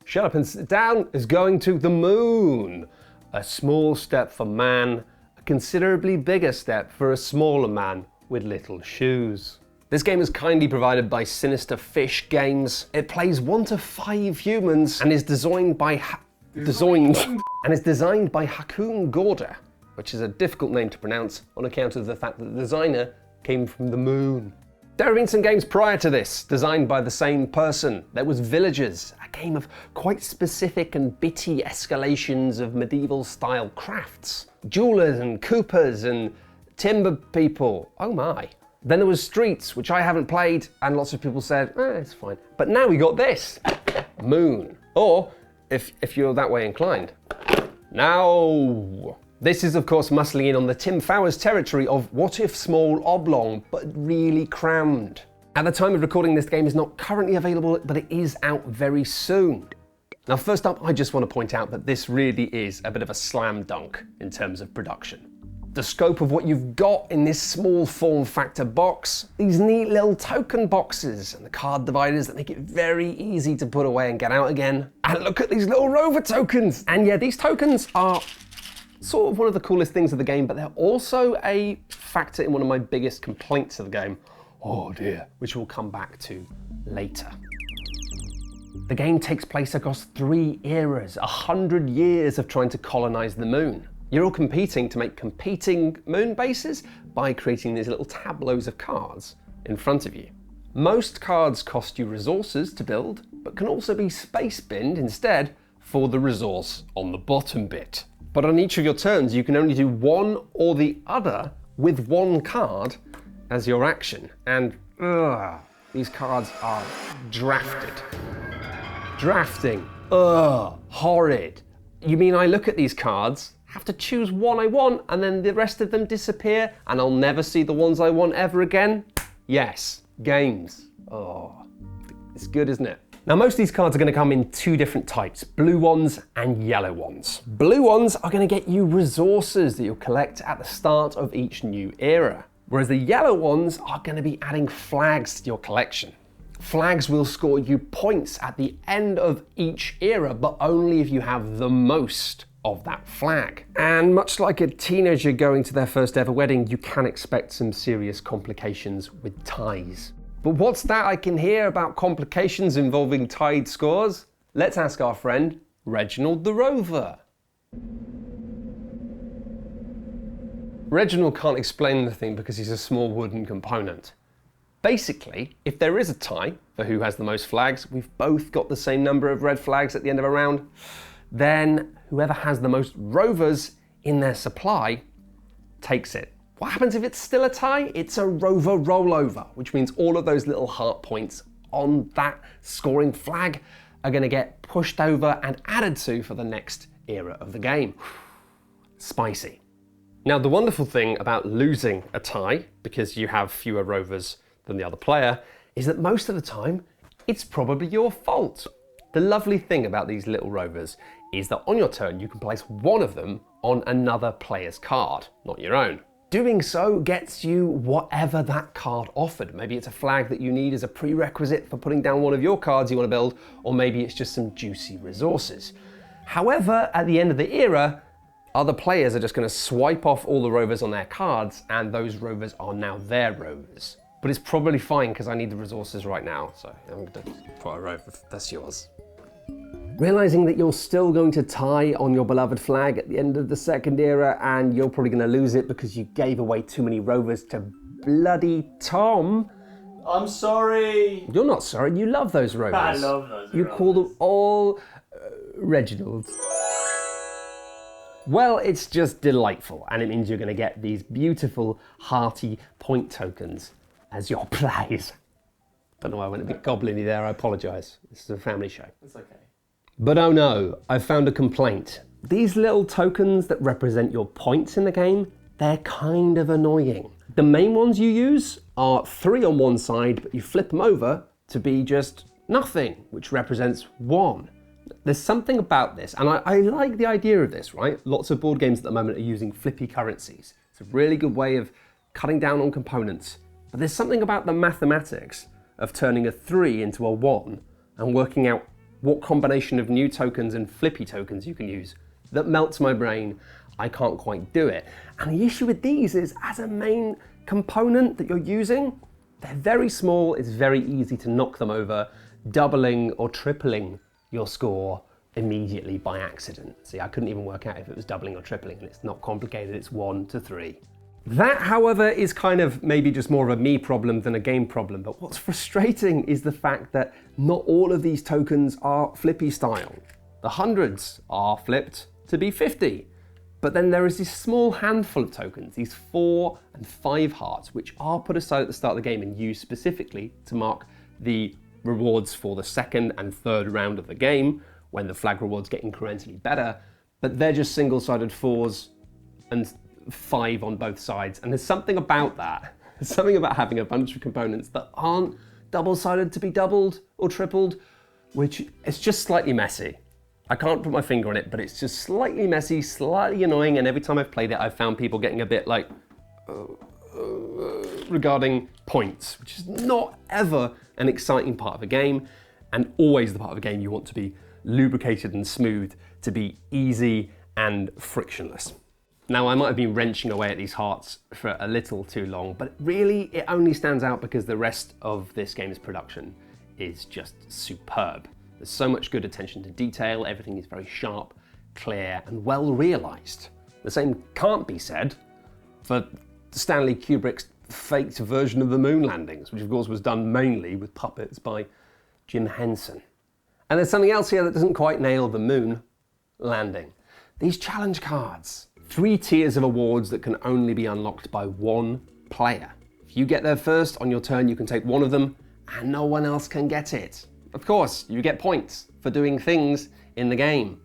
Shut up and sit down is going to the moon. A small step for man, a considerably bigger step for a smaller man with little shoes. This game is kindly provided by Sinister Fish Games. It plays 1 to 5 humans and is designed by Hakoon Gorda, which is a difficult name to pronounce on account of the fact that the designer came from the moon. There have been some games prior to this, designed by the same person. There was Villagers, a game of quite specific and bitty escalations of medieval style crafts. Jewelers and coopers and timber people, oh my. Then there was Streets, which I haven't played, and lots of people said, it's fine. But now we got this, Moon. Or, if you're that way inclined, Now. This is of course muscling in on the Tim Fowers territory of what if small oblong, but really crammed. At the time of recording, this game is not currently available, but it is out very soon. Now first up, I just want to point out that this really is a bit of a slam dunk in terms of production. The scope of what you've got in this small form factor box, these neat little token boxes and the card dividers that make it very easy to put away and get out again. And look at these little Rover tokens. And yeah, these tokens are sort of one of the coolest things of the game, but they're also a factor in one of my biggest complaints of the game. Oh dear, which we'll come back to later. The game takes place across 3 eras, 100 years of trying to colonize the moon. You're all competing to make competing moon bases by creating these little tableaus of cards in front of you. Most cards cost you resources to build, but can also be space binned instead for the resource on the bottom bit. But on each of your turns, you can only do one or the other with 1 card as your action. And these cards are drafted. Drafting, horrid. You mean I look at these cards, have to choose one I want, and then the rest of them disappear, and I'll never see the ones I want ever again? Yes, games. Oh, it's good, isn't it? Now most of these cards are going to come in 2 different types, blue ones and yellow ones. Blue ones are going to get you resources that you'll collect at the start of each new era, whereas the yellow ones are going to be adding flags to your collection. Flags will score you points at the end of each era, but only if you have the most of that flag. And much like a teenager going to their first ever wedding, you can expect some serious complications with ties. But what's that I can hear about complications involving tied scores? Let's ask our friend, Reginald the Rover. Reginald can't explain the thing because he's a small wooden component. Basically, if there is a tie for who has the most flags, we've both got the same number of red flags at the end of a round, then whoever has the most Rovers in their supply takes it. What happens if it's still a tie? It's a Rover rollover, which means all of those little heart points on that scoring flag are going to get pushed over and added to for the next era of the game. Spicy. Now, the wonderful thing about losing a tie, because you have fewer Rovers than the other player, is that most of the time, it's probably your fault. The lovely thing about these little Rovers is that on your turn, you can place one of them on another player's card, not your own. Doing so gets you whatever that card offered. Maybe it's a flag that you need as a prerequisite for putting down one of your cards you want to build, or maybe it's just some juicy resources. However, at the end of the era, other players are just going to swipe off all the Rovers on their cards, and those Rovers are now their Rovers. But it's probably fine because I need the resources right now, so I'm going to put a Rover, that's yours. Realizing that you're still going to tie on your beloved flag at the end of the second era, and you're probably going to lose it because you gave away too many Rovers to bloody Tom. I'm sorry. You're not sorry, you love those Rovers. I love those You Rovers. call them all Reginald. Well, it's just delightful, and it means you're going to get these beautiful, hearty point tokens as your prize. Don't know why I went a bit goblin-y there, I apologise. This is a family show. It's okay. But oh no, I've found a complaint. These little tokens that represent your points in the game, they're kind of annoying. The main ones you use are 3 on one side, but you flip them over to be just nothing, which represents 1. There's something about this, and I like the idea of this, right? Lots of board games at the moment are using flippy currencies. It's a really good way of cutting down on components. But there's something about the mathematics of turning a 3 into a 1 and working out what combination of new tokens and flippy tokens you can use that melts my brain. I can't quite do it. And the issue with these is, as a main component that you're using, they're very small, it's very easy to knock them over, doubling or tripling your score immediately by accident. See, I couldn't even work out if it was doubling or tripling, and it's not complicated, it's 1 to 3. That, however, is kind of maybe just more of a me problem than a game problem, but what's frustrating is the fact that not all of these tokens are flippy style. The hundreds are flipped to be 50, but then there is this small handful of tokens, these 4 and 5 hearts, which are put aside at the start of the game and used specifically to mark the rewards for the second and third round of the game, when the flag rewards get incrementally better, but they're just single-sided 4s and 5 on both sides. And there's something about that. There's something about having a bunch of components that aren't double-sided to be doubled or tripled, which is just slightly messy. I can't put my finger on it, but it's just slightly messy, slightly annoying, and every time I've played it, I've found people getting a bit like, regarding points, which is not ever an exciting part of a game, and always the part of a game you want to be lubricated and smooth, to be easy and frictionless. Now, I might have been wrenching away at these hearts for a little too long, but really it only stands out because the rest of this game's production is just superb. There's so much good attention to detail, everything is very sharp, clear, and well realized. The same can't be said for Stanley Kubrick's faked version of the moon landings, which of course was done mainly with puppets by Jim Henson. And there's something else here that doesn't quite nail the moon landing. These challenge cards. 3 tiers of awards that can only be unlocked by 1 player. If you get there first on your turn, you can take one of them and no one else can get it. Of course, you get points for doing things in the game.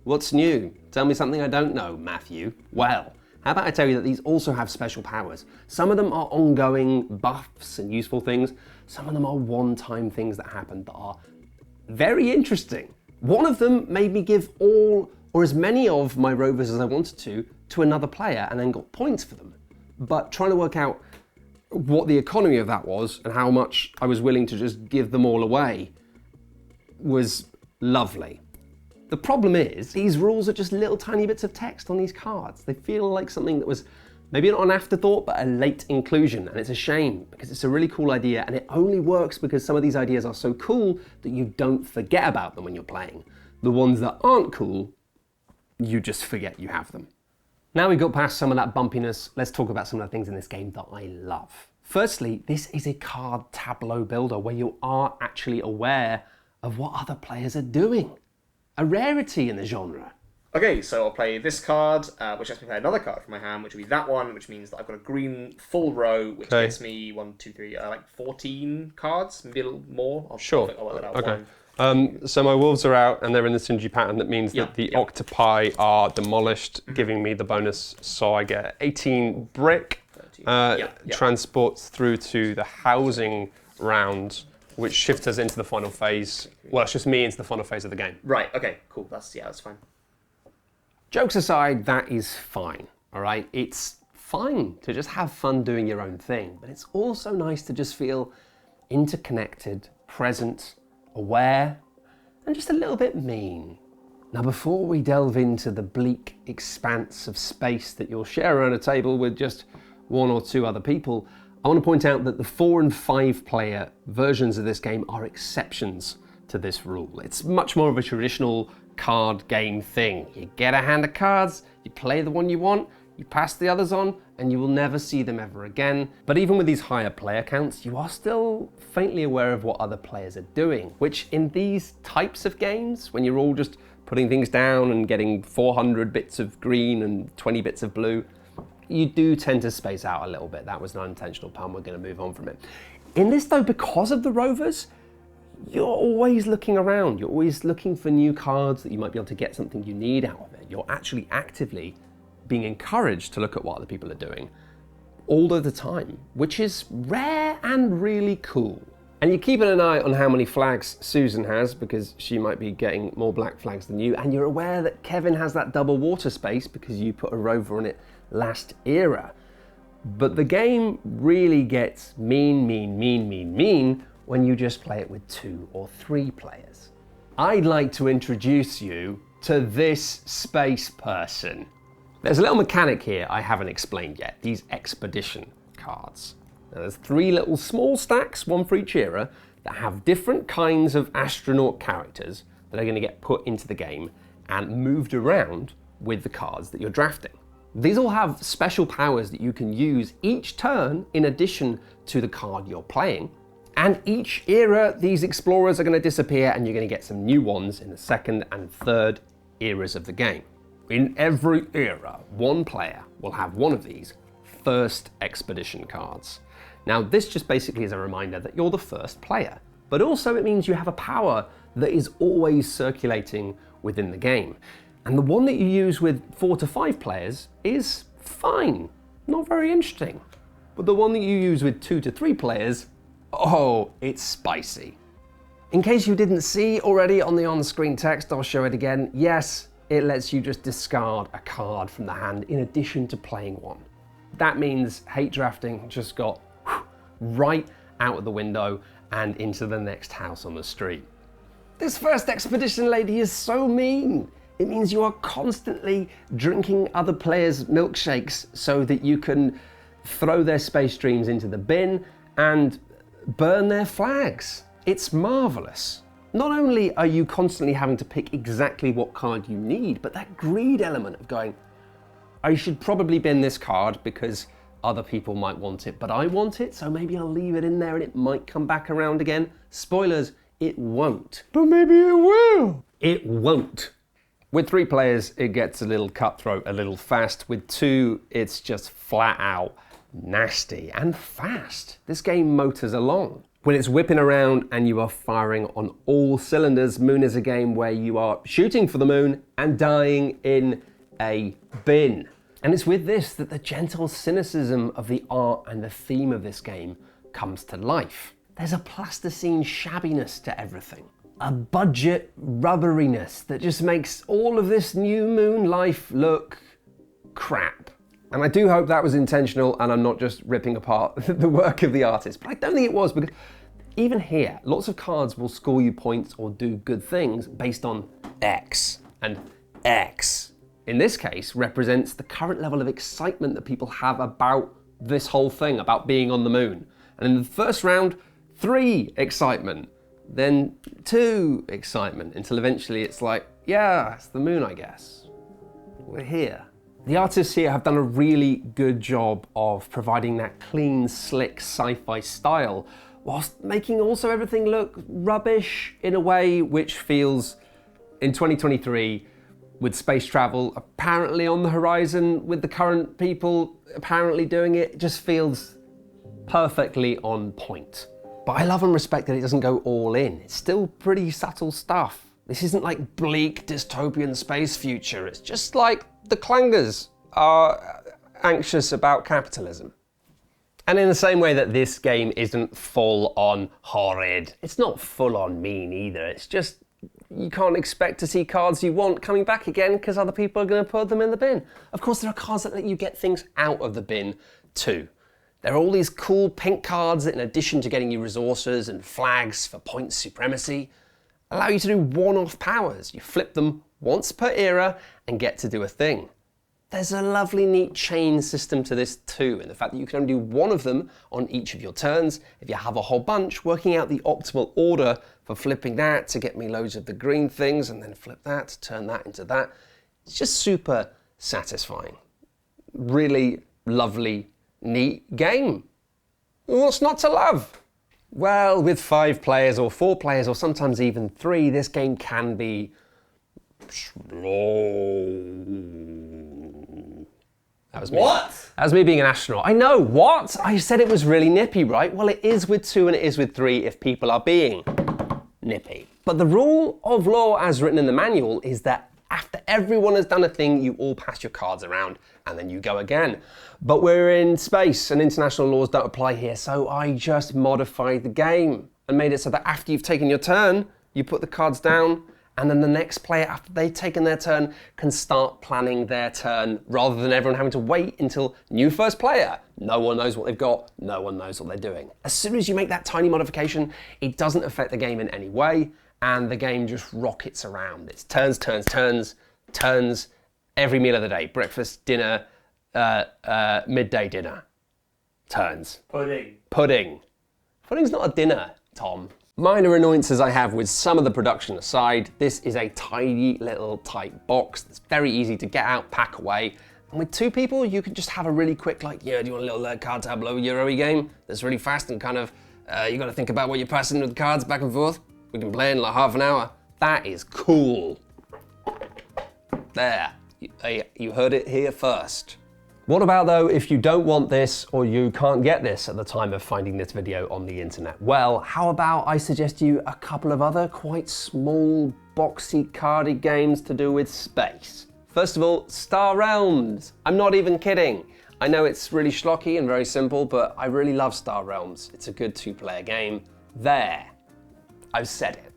What's new? Tell me something I don't know, Matthew. Well, how about I tell you that these also have special powers. Some of them are ongoing buffs and useful things. Some of them are one-time things that happen that are very interesting. One of them made me give all or as many of my Rovers as I wanted to another player and then got points for them. But trying to work out what the economy of that was and how much I was willing to just give them all away was lovely. The problem is, these rules are just little tiny bits of text on these cards. They feel like something that was maybe not an afterthought, but a late inclusion, and it's a shame because it's a really cool idea and it only works because some of these ideas are so cool that you don't forget about them when you're playing. The ones that aren't cool, you just forget you have them. Now we've got past some of that bumpiness, let's talk about some of the things in this game that I love. Firstly, this is a card tableau builder where you are actually aware of what other players are doing. A rarity in the genre. Okay, so I'll play this card, which lets me play another card from my hand, which will be that one, which means that I've got a green full row, which gets me 1, 2, 3, like 14 cards, maybe a little more. I'll work that out. Okay. So my wolves are out and they're in the synergy pattern. That means that the octopi are demolished, giving me the bonus. So I get 18 brick, transports through to the housing round, which shifts us into the final phase. Well, it's just me into the final phase of the game. Right, okay, cool. That's fine. Jokes aside, that is fine, all right? It's fine to just have fun doing your own thing, but it's also nice to just feel interconnected, present, aware, and just a little bit mean. Now, before we delve into the bleak expanse of space that you'll share around a table with just 1 or 2 other people, I want to point out that the 4 and 5 player versions of this game are exceptions to this rule. It's much more of a traditional card game thing. You get a hand of cards, you play the one you want, you pass the others on, and you will never see them ever again. But even with these higher player counts, you are still faintly aware of what other players are doing, which in these types of games, when you're all just putting things down and getting 400 bits of green and 20 bits of blue, you do tend to space out a little bit. That was an unintentional pun, we're going to move on from it. In this though, because of the Rovers, you're always looking around. You're always looking for new cards that you might be able to get something you need out of it. You're actually actively being encouraged to look at what other people are doing all of the time, which is rare and really cool. And you're keeping an eye on how many flags Susan has because she might be getting more black flags than you, and you're aware that Kevin has that double water space because you put a Rover on it last era. But the game really gets mean when you just play it with 2 or 3 players. I'd like to introduce you to this space person. There's a little mechanic here I haven't explained yet, these expedition cards. Now, there's 3 little small stacks, one for each era, that have different kinds of astronaut characters that are going to get put into the game and moved around with the cards that you're drafting. These all have special powers that you can use each turn in addition to the card you're playing. And each era, these explorers are going to disappear and you're going to get some new ones in the 2nd and 3rd eras of the game. In every era, one player will have one of these first expedition cards. Now, this just basically is a reminder that you're the first player, but also it means you have a power that is always circulating within the game. And the one that you use with 4 to 5 players is fine, not very interesting. But the one that you use with 2 to 3 players, oh, it's spicy. In case you didn't see already on the on-screen text, I'll show it again. Yes, it lets you just discard a card from the hand in addition to playing one. That means hate drafting just got right out of the window and into the next house on the street. This first expedition lady is so mean. It means you are constantly drinking other players' milkshakes so that you can throw their space dreams into the bin and burn their flags. It's marvelous. Not only are you constantly having to pick exactly what card you need, but that greed element of going, I should probably bin this card because other people might want it, but I want it, so maybe I'll leave it in there and it might come back around again. Spoilers, it won't. But maybe it will. It won't. With 3 players, it gets a little cutthroat, a little fast. With 2, it's just flat out nasty and fast. This game motors along. When it's whipping around and you are firing on all cylinders, Moon is a game where you are shooting for the moon and dying in a bin. And it's with this that the gentle cynicism of the art and the theme of this game comes to life. There's a plasticine shabbiness to everything. A budget rubberiness that just makes all of this new Moon life look crap. And I do hope that was intentional and I'm not just ripping apart the work of the artist, but I don't think it was, because even here, lots of cards will score you points or do good things based on X. And X, in this case, represents the current level of excitement that people have about this whole thing, about being on the moon. And in the first round, 3 excitement, then 2 excitement, until eventually it's like, yeah, it's the moon, I guess. We're here. The artists here have done a really good job of providing that clean, slick sci-fi style, whilst making also everything look rubbish in a way which feels, in 2023, with space travel apparently on the horizon, with the current people apparently doing it, it just feels perfectly on point. But I love and respect that it doesn't go all in. It's still pretty subtle stuff. This isn't like bleak dystopian space future. It's just like the Clangers are anxious about capitalism. And in the same way that this game isn't full on horrid, it's not full on mean either. It's just, you can't expect to see cards you want coming back again because other people are going to put them in the bin. Of course, there are cards that let you get things out of the bin too. There are all these cool pink cards that, in addition to getting you resources and flags for point supremacy, allow you to do one-off powers. You flip them once per era and get to do a thing. There's a lovely neat chain system to this too, in the fact that you can only do one of them on each of your turns. If you have a whole bunch, working out the optimal order for flipping that to get me loads of the green things, and then flip that to turn that into that. It's just super satisfying. Really lovely, neat game. What's not to love? Well, with 5 players or 4 players or sometimes even 3, this game can be slow. That was me. What? That was me being an astronaut. I know, what? I said it was really nippy, right? Well, it is with 2 and it is with 3 if people are being nippy. But the rule of law as written in the manual is that after everyone has done a thing, you all pass your cards around and then you go again. But we're in space and international laws don't apply here, so I just modified the game and made it so that after you've taken your turn, you put the cards down, and then the next player, after they've taken their turn, can start planning their turn rather than everyone having to wait until new first player. No one knows what they've got, no one knows what they're doing. As soon as you make that tiny modification, it doesn't affect the game in any way, and the game just rockets around. It's turns, turns, turns, turns every meal of the day. Breakfast, dinner, midday dinner. Turns. Pudding. Pudding. Pudding's not a dinner, Tom. Minor annoyances I have with some of the production aside, this is a tiny little tight box that's very easy to get out, pack away. And with 2 people, you can just have a really quick, like, yeah, do you want a little card tableau Euro-y game that's really fast and kind of, you got to think about what you're passing with the cards back and forth. We can play in like half an hour. That is cool. There, you heard it here first. What about though if you don't want this or you can't get this at the time of finding this video on the internet? Well, how about I suggest you a couple of other quite small, boxy, cardy games to do with space. First of all, Star Realms. I'm not even kidding. I know it's really schlocky and very simple, but I really love Star Realms. It's a good 2-player game. There, I've said it.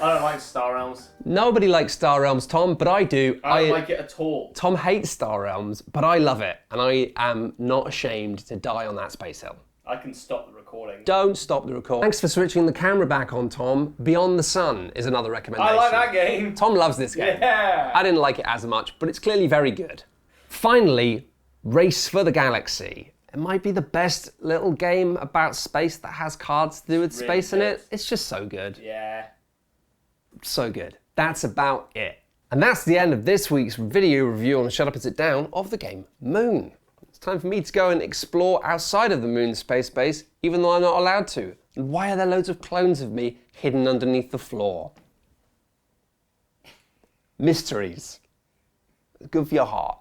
I don't like Star Realms. Nobody likes Star Realms, Tom, but I do. I don't like it at all. Tom hates Star Realms, but I love it, and I am not ashamed to die on that space hill. I can stop the recording. Don't stop the recording. Thanks for switching the camera back on, Tom. Beyond the Sun is another recommendation. I like that game. Tom loves this game. Yeah. I didn't like it as much, but it's clearly very good. Finally, Race for the Galaxy. It might be the best little game about space that has cards to do with space in it. It's just so good. Yeah. So good. That's about it. And that's the end of this week's video review on Shut Up and Sit Down of the game Moon. It's time for me to go and explore outside of the Moon space base, even though I'm not allowed to. And why are there loads of clones of me hidden underneath the floor? Mysteries. Good for your heart.